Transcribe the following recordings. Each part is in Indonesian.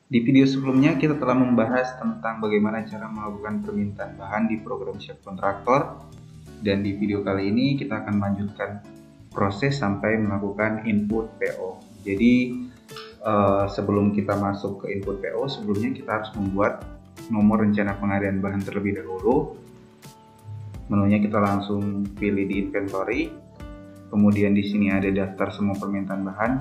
Di video sebelumnya kita telah membahas tentang bagaimana cara melakukan permintaan bahan di program Chef Kontraktor, dan di video kali ini kita akan melanjutkan proses sampai melakukan input PO. Jadi sebelum kita masuk ke input PO, sebelumnya kita harus membuat nomor rencana pengadaan bahan terlebih dahulu. Menunya kita langsung pilih di inventory, kemudian di sini ada daftar semua permintaan bahan.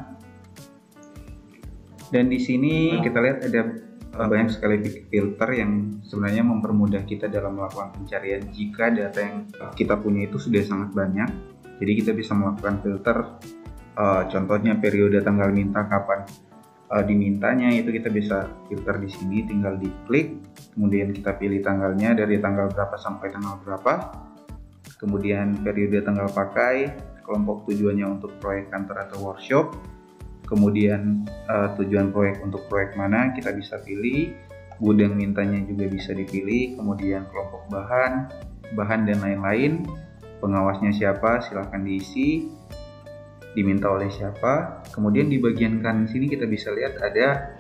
Dan di sini kita lihat ada banyak sekali filter yang sebenarnya mempermudah kita dalam melakukan pencarian jika data yang kita punya itu sudah sangat banyak. Jadi kita bisa melakukan filter, contohnya periode tanggal minta, kapan dimintanya, itu kita bisa filter di sini, tinggal diklik, kemudian kita pilih tanggalnya dari tanggal berapa sampai tanggal berapa, kemudian periode tanggal pakai, kelompok tujuannya untuk proyek kantor atau workshop, kemudian tujuan proyek untuk proyek mana kita bisa pilih, gudang mintanya juga bisa dipilih, kemudian kelompok bahan dan lain-lain, pengawasnya siapa silahkan diisi, diminta oleh siapa. Kemudian di bagian kanan sini kita bisa lihat ada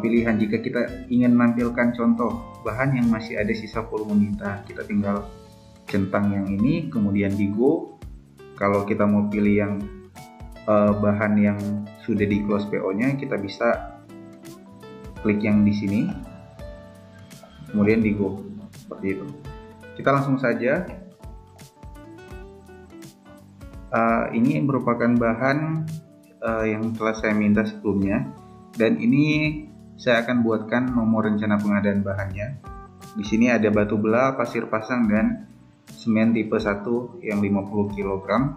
pilihan jika kita ingin menampilkan contoh bahan yang masih ada sisa volume minta, kita tinggal centang yang ini, kemudian di go. Kalau kita mau pilih yang bahan yang sudah di close PO-nya, kita bisa klik yang di sini, kemudian di go, seperti itu. Kita langsung saja. Ini merupakan bahan yang telah saya minta sebelumnya, dan ini saya akan buatkan nomor rencana pengadaan bahannya. Di sini ada batu bela, pasir pasang, dan semen tipe 1 yang 50 kg.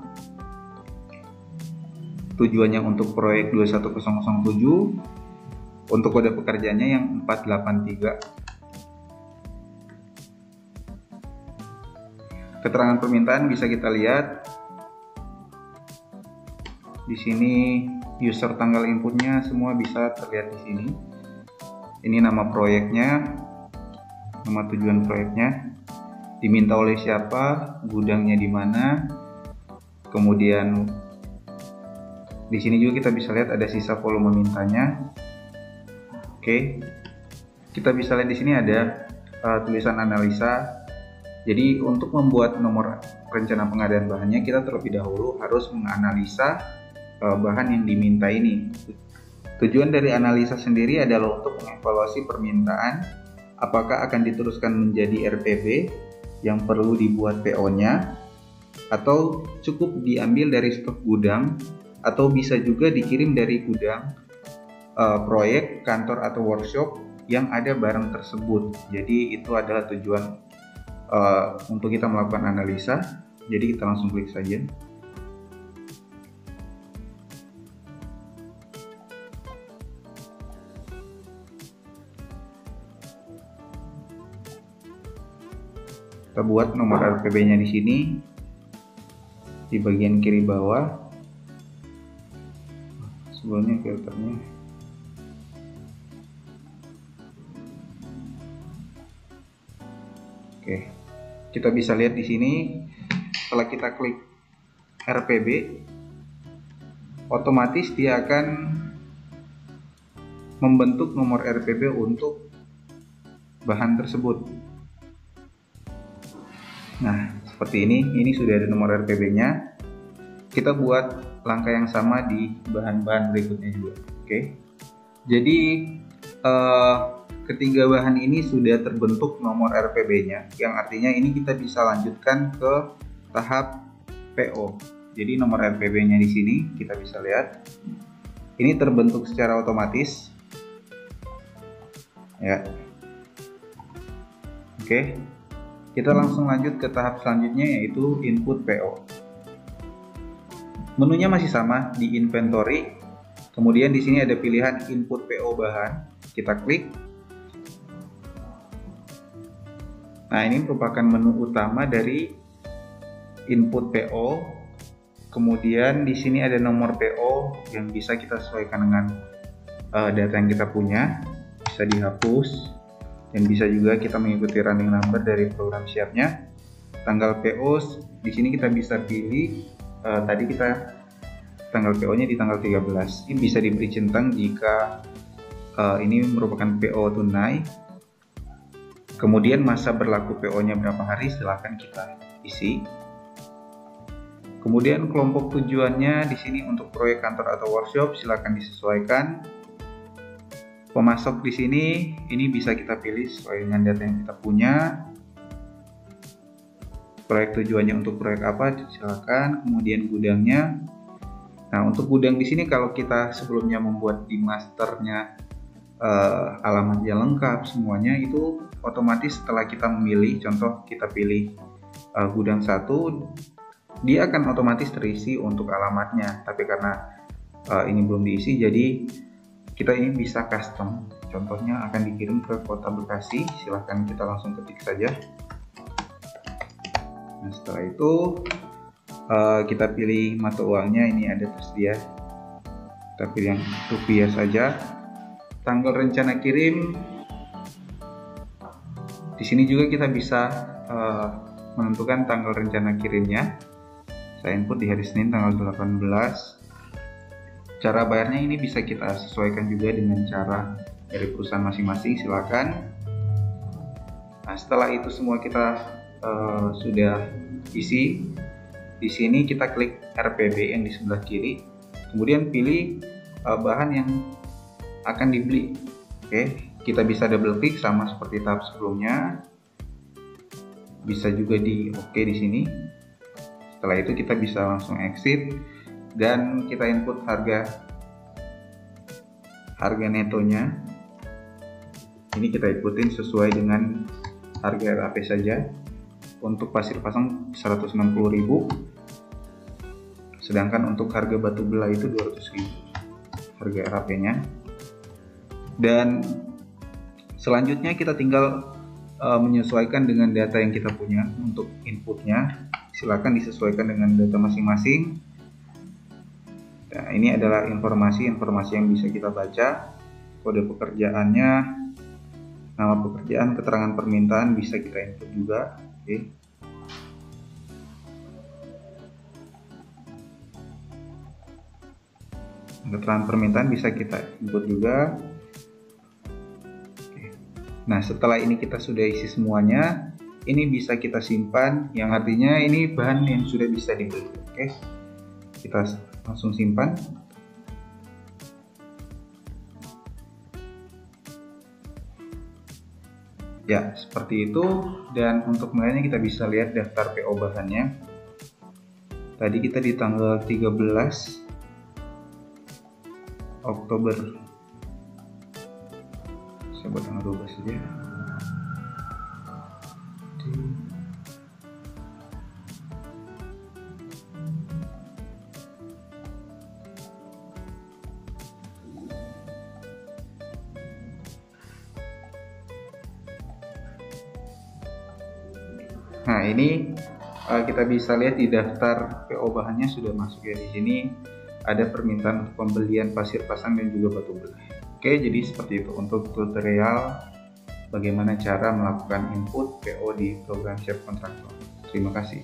Tujuannya untuk proyek 21007, untuk kode pekerjaannya yang 483. Keterangan permintaan bisa kita lihat di sini, user tanggal inputnya semua bisa terlihat di sini. Ini nama proyeknya, nama tujuan proyeknya, diminta oleh siapa, gudangnya di mana, kemudian di sini juga kita bisa lihat ada sisa volume mintanya. Oke, kita bisa lihat di sini ada tulisan analisa. Jadi untuk membuat nomor rencana pengadaan bahannya, kita terlebih dahulu harus menganalisa bahan yang diminta ini. Tujuan dari analisa sendiri adalah untuk mengevaluasi permintaan, apakah akan diteruskan menjadi RPB yang perlu dibuat PO-nya, atau cukup diambil dari stok gudang, atau bisa juga dikirim dari gudang, proyek, kantor atau workshop yang ada barang tersebut. Jadi itu adalah tujuan untuk kita melakukan analisa. Jadi kita langsung klik saja. Kita buat nomor RPB-nya di sini, di bagian kiri bawah. Sebelumnya filternya. Oke, kita bisa lihat di sini. Setelah kita klik RPB, otomatis dia akan membentuk nomor RPB untuk bahan tersebut. Nah, seperti ini sudah ada nomor RPB-nya. Kita buat langkah yang sama di bahan-bahan berikutnya juga. Oke. Jadi ketiga bahan ini sudah terbentuk nomor RPB-nya, yang artinya ini kita bisa lanjutkan ke tahap PO. Jadi nomor RPB-nya di sini kita bisa lihat. Ini terbentuk secara otomatis. Ya. Oke. Kita langsung lanjut ke tahap selanjutnya, yaitu input PO. Menunya masih sama di inventory. Kemudian di sini ada pilihan input PO bahan. Kita klik. Nah, ini merupakan menu utama dari input PO. Kemudian di sini ada nomor PO yang bisa kita sesuaikan dengan data yang kita punya. Bisa dihapus. Dan bisa juga kita mengikuti running number dari program siapnya. Tanggal PO di sini kita bisa pilih, tadi kita tanggal PO-nya di tanggal 13. Ini bisa diberi centang jika ini merupakan PO tunai. Kemudian masa berlaku PO-nya berapa hari, silahkan kita isi. Kemudian kelompok tujuannya di sini untuk proyek kantor atau workshop, silahkan disesuaikan. Pemasok di sini ini bisa kita pilih sesuai dengan data yang kita punya. Proyek tujuannya untuk proyek apa, silakan. Kemudian gudangnya. Nah, untuk gudang di sini kalau kita sebelumnya membuat di masternya alamatnya lengkap semuanya, itu otomatis setelah kita memilih, contoh kita pilih gudang 1, dia akan otomatis terisi untuk alamatnya. Tapi karena ini belum diisi, jadi kita ini bisa custom. Contohnya akan dikirim ke Kota Bekasi, silahkan kita langsung ketik saja. Nah, setelah itu kita pilih mata uangnya, ini ada tersedia, kita pilih yang rupiah saja. Tanggal rencana kirim, di sini juga kita bisa menentukan tanggal rencana kirimnya. Saya input di hari Senin tanggal 18. Cara bayarnya ini bisa kita sesuaikan juga dengan cara dari perusahaan masing-masing, silakan. Nah, setelah itu semua kita sudah isi, di sini kita klik RPB yang di sebelah kiri, kemudian pilih bahan yang akan dibeli. Oke, kita bisa double klik sama seperti tahap sebelumnya. Bisa juga di oke di sini. Setelah itu kita bisa langsung exit dan kita input harga netonya. Ini kita ikutin sesuai dengan harga RAP saja. Untuk pasir pasang 160.000, sedangkan untuk harga batu belah itu 200.000 harga RAP-nya. Dan selanjutnya kita tinggal menyesuaikan dengan data yang kita punya. Untuk inputnya silakan disesuaikan dengan data masing-masing. Nah, ini adalah informasi yang bisa kita baca. Kode pekerjaannya, nama pekerjaan, keterangan permintaan bisa kita input juga. Oke. Keterangan permintaan bisa kita input juga. Nah, setelah ini kita sudah isi semuanya, ini bisa kita simpan, yang artinya ini bahan yang sudah bisa dibeli. Oke, kita langsung simpan. Ya, seperti itu. Dan untuk mulainya kita bisa lihat daftar PO bahannya. Tadi kita di tanggal 13 Oktober, saya buat tanggal 12 saja. Nah, ini kita bisa lihat di daftar PO bahannya sudah masuk ya. Di sini ada permintaan untuk pembelian pasir pasang dan juga batu belah. Oke, jadi seperti itu untuk tutorial bagaimana cara melakukan input PO di program Chef Kontraktor. Terima kasih.